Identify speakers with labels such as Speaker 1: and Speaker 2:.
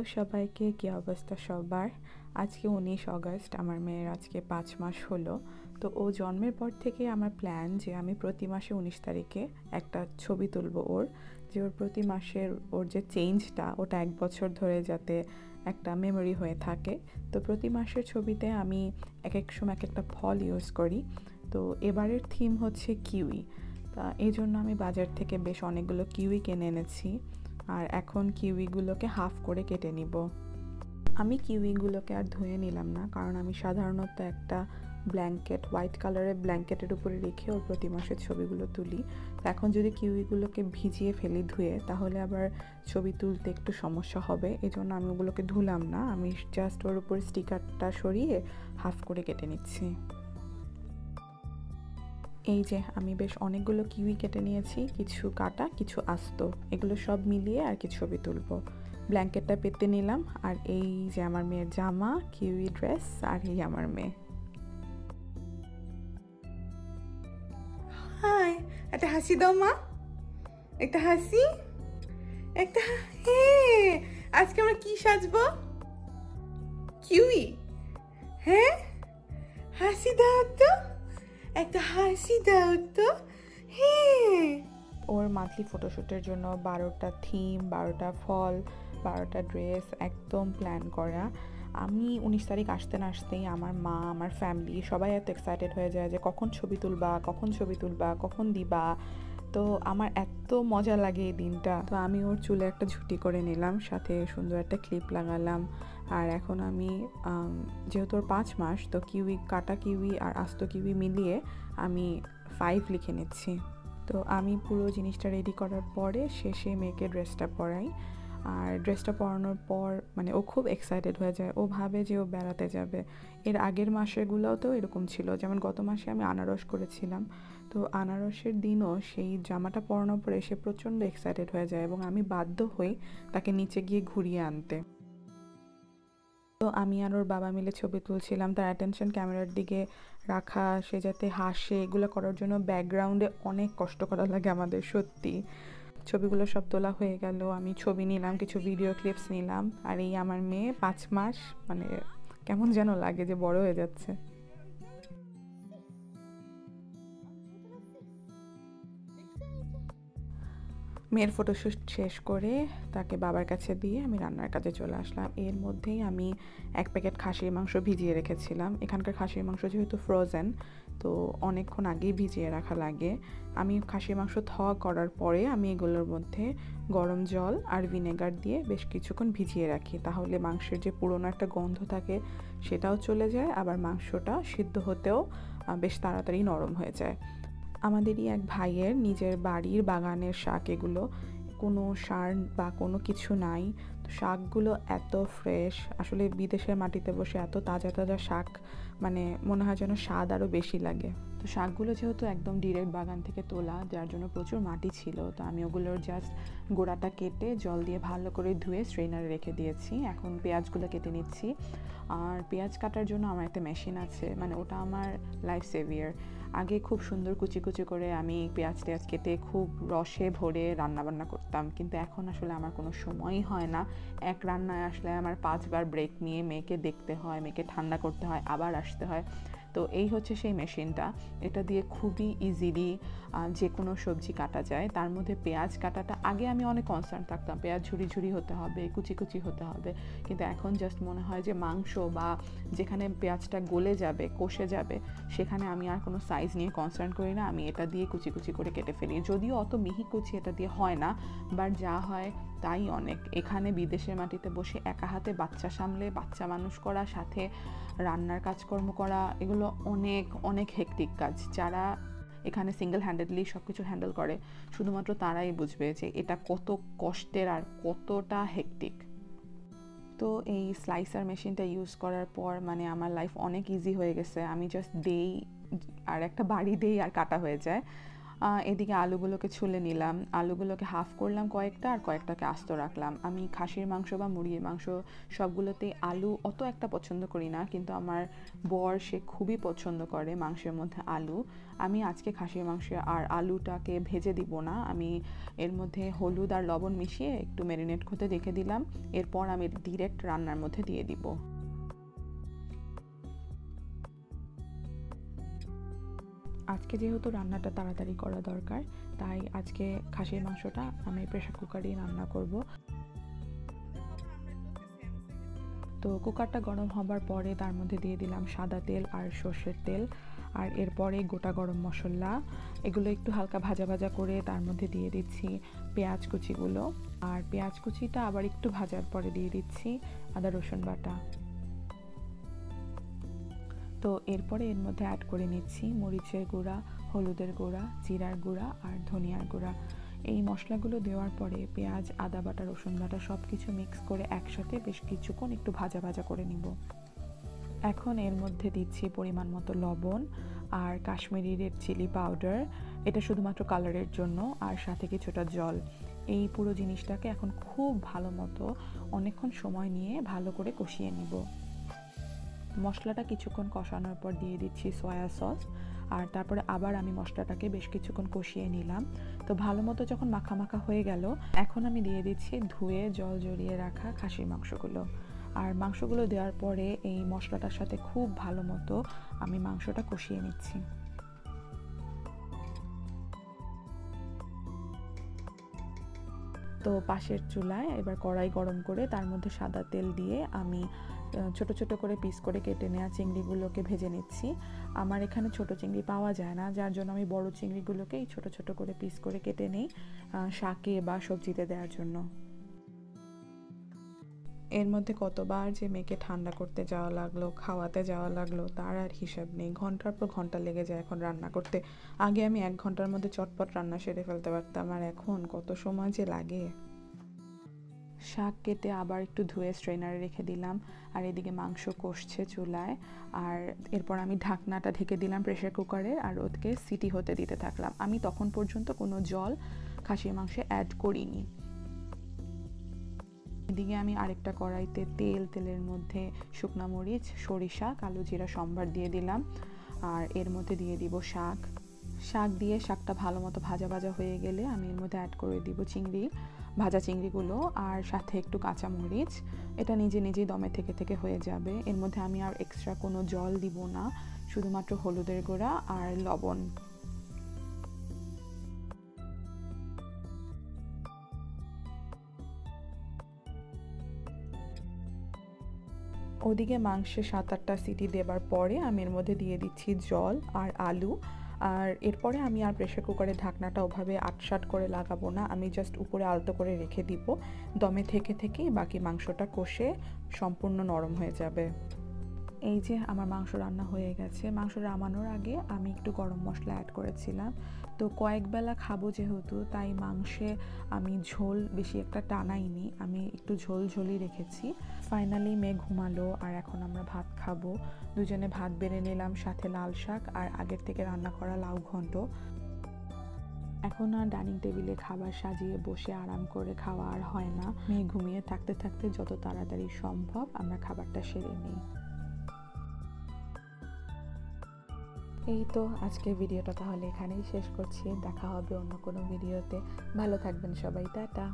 Speaker 1: Hello সবাইকে, কি অবস্থা সবার? আজকে 19 অগস্ট, আমার মেয়ের আজকে 5 মাস হলো। তো ও জন্মের পর থেকে আমার প্ল্যান যে আমি প্রতি মাসে 19 তারিখে একটা ছবি তুলবো ওর, যে ওর প্রতি মাসের ওর যে চেঞ্জটা ওটা 1 বছর ধরে যাতে একটা মেমোরি হয়ে থাকে। তো প্রতি মাসের ছবিতে আমি এক এক সময় এক একটা ফল ইউজ করি। তো এবারের থিম হচ্ছে কিউই। তা এই জন্য আমি বাজার থেকে বেশ অনেকগুলো কিউই কিনে এনেছি, আর এখন কিউইগুলোকে হাফ করে কেটে নিব। আমি কিউইগুলোকে আর ধুয়ে নিলাম না, কারণ আমি সাধারণত একটা ব্ল্যাঙ্কেট, হোয়াইট কালারের ব্ল্যাঙ্কেটের উপরে রেখে ওর প্রতি মাসের ছবিগুলো তুলি। তো এখন যদি কিউইগুলোকে ভিজিয়ে ফেলি ধুয়ে, তাহলে আবার ছবি তুলতে একটু সমস্যা হবে। এই জন্য আমি ওগুলোকে ধুলাম না, আমি জাস্ট ওর উপর স্টিকারটা সরিয়ে হাফ করে কেটে নিচ্ছি। এই যে আমি বেশ অনেকগুলো কিউই কেটে নিয়েছি, কিছু কাটা কিছু আস্ত, এগুলো সব মিলিয়ে আর কি ছবি তুলবো। ব্ল্যাঙ্কেটটা পেতে নিলাম, আর এই যে আমার মেয়ের জামা, কিউই ড্রেস, আর এই আমার মেয়ে।
Speaker 2: হাই, একটা হাসি দাও মা, একটা হাসি, একটা হ্যাঁ। আজকে আমরা কি সাজবো? কিউই। হ্যাঁ, হাসি দাও তো, একটা হাসি দাও তো। হ্যাঁ,
Speaker 1: ওর মান্থলি ফটোশ্যুটের জন্য 12টা থিম, 12টা ফল, 12টা ড্রেস একদম প্ল্যান করা। আমি 19 তারিখ আসতে না আসতেই আমার মা, আমার ফ্যামিলি সবাই এত এক্সাইটেড হয়ে যায় যে কখন ছবি তুলবা, কখন ছবি তুলবা, কখন দিবা। তো আমার এত মজা লাগে এই দিনটা। তো আমি ওর চুলে একটা ঝুঁটি করে নিলাম, সাথে সুন্দর একটা ক্লিপ লাগালাম। আর এখন আমি যেহেতু ওর 5 মাস, তো কিউই, কাটা কিউই আর আস্ত কিউই মিলিয়ে আমি 5 লিখে নিচ্ছি। তো আমি পুরো জিনিসটা রেডি করার পরে শেষে মেয়েকে ড্রেসটা পরাই। আর ড্রেসটা পরানোর পর মানে ও খুব এক্সাইটেড হয়ে যায়, ও ভাবে যে ও বেড়াতে যাবে। এর আগের মাসেগুলোতেও এরকম ছিল, যেমন গত মাসে আমি আনারস করেছিলাম। তো আনারসের দিনও সেই জামাটা পরানোর পরে সে প্রচণ্ড এক্সাইটেড হয়ে যায়, এবং আমি বাধ্য হই তাকে নিচে গিয়ে ঘুরিয়ে আনতে। তো আমি আর ওর বাবা মিলে ছবি তুলছিলাম, তার অ্যাটেনশন ক্যামেরার দিকে রাখা, সে যাতে হাসে, এগুলো করার জন্য ব্যাকগ্রাউন্ডে অনেক কষ্ট করা লাগে আমাদের, সত্যি। ছবিগুলো সব তোলা হয়ে গেল, আমি ছবি নিলাম, কিছু ভিডিও ক্লিপস নিলাম। আর এই আমার মেয়ে 5 মাস, মানে কেমন যেন লাগে যে বড় হয়ে যাচ্ছে। মেয়ের ফটোশ্যুট শেষ করে তাকে বাবার কাছে দিয়ে আমি রান্নার কাজে চলে আসলাম। এর মধ্যেই আমি 1 প্যাকেট খাসির মাংস ভিজিয়ে রেখেছিলাম। এখানকার খাসির মাংস যেহেতু ফ্রোজেন, তো অনেকক্ষণ আগেই ভিজিয়ে রাখা লাগে। আমি খাসির মাংস করার পরে আমি এগুলোর মধ্যে গরম জল আর ভিনেগার দিয়ে বেশ কিছুক্ষণ ভিজিয়ে রাখি, তাহলে মাংসের যে পুরনো একটা গন্ধ থাকে সেটাও চলে যায়, আবার মাংসটা সিদ্ধ হতেও বেশ তাড়াতাড়ি নরম হয়ে যায়। আমাদেরই এক ভাইয়ের নিজের বাড়ির বাগানের শাক এগুলো, কোনো সার বা কোনো কিছু নাই। তো শাকগুলো এত ফ্রেশ, আসলে বিদেশের মাটিতে বসে এত তাজা তাজা শাক, মানে মনে হয় যেন স্বাদ আরও বেশি লাগে। তো শাকগুলো যেহেতু একদম ডিরেক্ট বাগান থেকে তোলা, যার জন্য প্রচুর মাটি ছিল, তো আমি ওগুলোর জাস্ট গোড়াটা কেটে জল দিয়ে ভালো করে ধুয়ে স্ট্রেনারে রেখে দিয়েছি। এখন পেঁয়াজগুলো কেটে নিচ্ছি। আর পেঁয়াজ কাটার জন্য আমার একটা মেশিন আছে, মানে ওটা আমার লাইফ সেভিয়ার। আগে খুব সুন্দর কুচি কুচি করে আমি পেঁয়াজ টেয়াজ কেটে খুব রসে ভরে রান্নাবান্না করতাম, কিন্তু এখন আসলে আমার কোনো সময়ই হয় না। এক রান্নায় আসলে আমার 5 বার ব্রেক নিয়ে মেয়েকে দেখতে হয়, মেয়েকে ঠান্ডা করতে হয়, আবার আসতে হয়। তো এই হচ্ছে সেই মেশিনটা, এটা দিয়ে খুবই ইজিলি যে কোনো সবজি কাটা যায়। তার মধ্যে পেঁয়াজ কাটাটা আগে আমি অনেক কনসার্ন থাকতাম, পেঁয়াজ ঝুরি ঝুরি হতে হবে, কুচি কুচি হতে হবে, কিন্তু এখন জাস্ট মনে হয় যে মাংস বা যেখানে পেঁয়াজটা গলে যাবে, কষে যাবে, সেখানে আমি আর কোনো সাইজ নিয়ে কনসার্ন করি না, আমি এটা দিয়ে কুচি কুচি করে কেটে ফেলি। যদিও অত মিহি কুচি এটা দিয়ে হয় না, বাট যা হয় তাই অনেক। এখানে বিদেশের মাটিতে বসে একা হাতে বাচ্চা সামলে, বাচ্চা মানুষ করা, সাথে রান্নার কাজকর্ম করা, এগুলো অনেক অনেক হেক্টিক কাজ। যারা এখানে সিঙ্গেল হ্যান্ডেডলি সব কিছু হ্যান্ডেল করে, শুধুমাত্র তারাই বুঝবে যে এটা কত কষ্টের আর কতটা হেক্টিক। তো এই স্লাইসার মেশিনটা ইউজ করার পর মানে আমার লাইফ অনেক ইজি হয়ে গেছে। আমি জাস্ট দেই আর একটা বাড়ি দেই আর কাটা হয়ে যায়। এদিকে আলুগুলোকে ছুলে নিলাম, আলুগুলোকে হাফ করলাম কয়েকটা, আর কয়েকটাকে আস্ত রাখলাম। আমি খাসির মাংস বা মুরগির মাংস সবগুলোতেই আলু অত একটা পছন্দ করি না, কিন্তু আমার বর সে খুবই পছন্দ করে মাংসের মধ্যে আলু। আমি আজকে খাসির মাংস আর আলুটাকে ভেজে দিব না, আমি এর মধ্যে হলুদ আর লবণ মিশিয়ে একটু ম্যারিনেট করতে রেখে দিলাম। এরপর আমি ডিরেক্ট রান্নার মধ্যে দিয়ে দিব। আজকে যেহেতু রান্নাটা তাড়াতাড়ি করা দরকার, তাই আজকে খাসির মাংসটা আমি প্রেসার কুকারেই রান্না করব। তো কুকারটা গরম হবার পরে তার মধ্যে দিয়ে দিলাম সাদা তেল আর সর্ষের তেল, আর এরপরে গোটা গরম মশলা, এগুলো একটু হালকা ভাজা ভাজা করে তার মধ্যে দিয়ে দিচ্ছি পেঁয়াজ কুচিগুলো, আর পেঁয়াজ কুচিটা আবার একটু ভাজার পরে দিয়ে দিচ্ছি আদা রসুন বাটা। তো এরপরে এর মধ্যে অ্যাড করে নিচ্ছি মরিচের গুঁড়া, হলুদের গুঁড়া, জিরার গুঁড়া আর ধনিয়ার গুঁড়া। এই মশলাগুলো দেওয়ার পরে পেঁয়াজ, আদা বাটা, রসুন বাটা সব কিছু মিক্স করে একসাথে বেশ কিছুক্ষণ একটু ভাজা ভাজা করে নিব। এখন এর মধ্যে দিচ্ছি পরিমাণ মতো লবণ আর কাশ্মীরি রেড চিলি পাউডার, এটা শুধুমাত্র কালারের জন্য, আর সাথে কিছুটা জল। এই পুরো জিনিসটাকে এখন খুব ভালো মতো অনেকক্ষণ সময় নিয়ে ভালো করে কষিয়ে নিব। মশলাটা কিছুক্ষণ কষানোর পর দিয়ে দিচ্ছি সয়া সস, আর তারপরে আবার আমি মশলাটাকে বেশ কিছুক্ষণ কষিয়ে নিলাম। তো ভালো মতো যখন মাখা মাখা হয়ে গেল, এখন আমি দিয়ে দিচ্ছি ধুয়ে জল জড়িয়ে রাখা খাসির মাংসগুলো। আর মাংসগুলো দেওয়ার পরে এই মশলাটার সাথে খুব ভালো মতো আমি মাংসটা কষিয়ে নিচ্ছি। তো পাশের চুলায় এবার কড়াই গরম করে তার মধ্যে সাদা তেল দিয়ে আমি ছোট ছোট করে পিস করে কেটে নেওয়া চিংড়িগুলোকে ভেজে নিচ্ছি। আমার এখানে ছোট চিংড়ি পাওয়া যায় না, যার জন্য আমি বড় চিংড়িগুলোকেই ছোট ছোট করে পিস করে কেটে নিই শাকে বা সবজিতে দেওয়ার জন্য। এর মধ্যে কতবার যে মেয়েকে ঠান্ডা করতে যাওয়া লাগলো, খাওয়াতে যাওয়া লাগলো, তার আর হিসাব নেই। ঘন্টার পর ঘন্টা লেগে যায় এখন রান্না করতে। আগে আমি 1 ঘন্টার মধ্যে চটপট রান্না সেরে ফেলতে পারতাম, আর এখন কত সময় যে লাগে। শাক কেটে আবার একটু ধুয়ে স্ট্রেনারে রেখে দিলাম, আর এদিকে মাংস কষছে চুলায়। আর এরপর আমি ঢাকনাটা ঢেকে দিলাম প্রেসার কুকারে, আর ওকে সিটি হতে দিতে থাকলাম। আমি তখন পর্যন্ত কোনো জল খাসির মাংসে অ্যাড করিনি। এদিকে আমি আরেকটা কড়াইতে তেলের মধ্যে শুকনা মরিচ, সরিষা, কালো জিরা সম্বার দিয়ে দিলাম, আর এর মধ্যে দিয়ে দিব শাক দিয়ে শাকটা ভালো মতো ভাজা ভাজা হয়ে গেলে আমি এর মধ্যে অ্যাড করে দিব ভাজা চিংড়িগুলো, আর সাথে একটু কাঁচা মরিচ। এটা নিজে নিজেই দমে থেকে থেকে হয়ে যাবে। এর মধ্যে আমি আর এক্সট্রা কোনো জল দিব না, শুধুমাত্র হলুদের গুঁড়া আর লবণ। ওদিকে মাংসে 7-8টা সিটি দেবার পরে আমি এর মধ্যে দিয়ে দিচ্ছি জল আর আলু। আর এরপরে আমি আর প্রেসার কুকারের ঢাকনাটা ওভাবে আটসাট করে লাগাবো না, আমি জাস্ট উপরে আলতো করে রেখে দিব। দমে থেকে থেকেই বাকি মাংসটা কষে সম্পূর্ণ নরম হয়ে যাবে। এই যে আমার মাংস রান্না হয়ে গেছে। মাংস নামানোর আগে আমি একটু গরম মশলা অ্যাড করেছিলাম। তো কয়েক বেলা খাবো যেহেতু, তাই মাংসে আমি ঝোল বেশি একটা টানাইনি, আমি একটু ঝোল ঝোলই রেখেছি। ফাইনালি মেয়ে ঘুমালো, আর এখন আমরা ভাত খাবো। দুজনে ভাত বেড়ে নিলাম, সাথে লাল শাক আর আগের থেকে রান্না করা লাউ ঘন্ট। এখন আর ডাইনিং টেবিলে খাবার সাজিয়ে বসে আরাম করে খাওয়া আর হয় না। মেয়ে ঘুমিয়ে থাকতে থাকতে যত তাড়াতাড়ি সম্ভব আমরা খাবারটা সেরে নিই। এই তো আজকের ভিডিওটা তাহলে এখানেই শেষ করছি। দেখা হবে অন্য কোনো ভিডিওতে। ভালো থাকবেন সবাই, টাটা।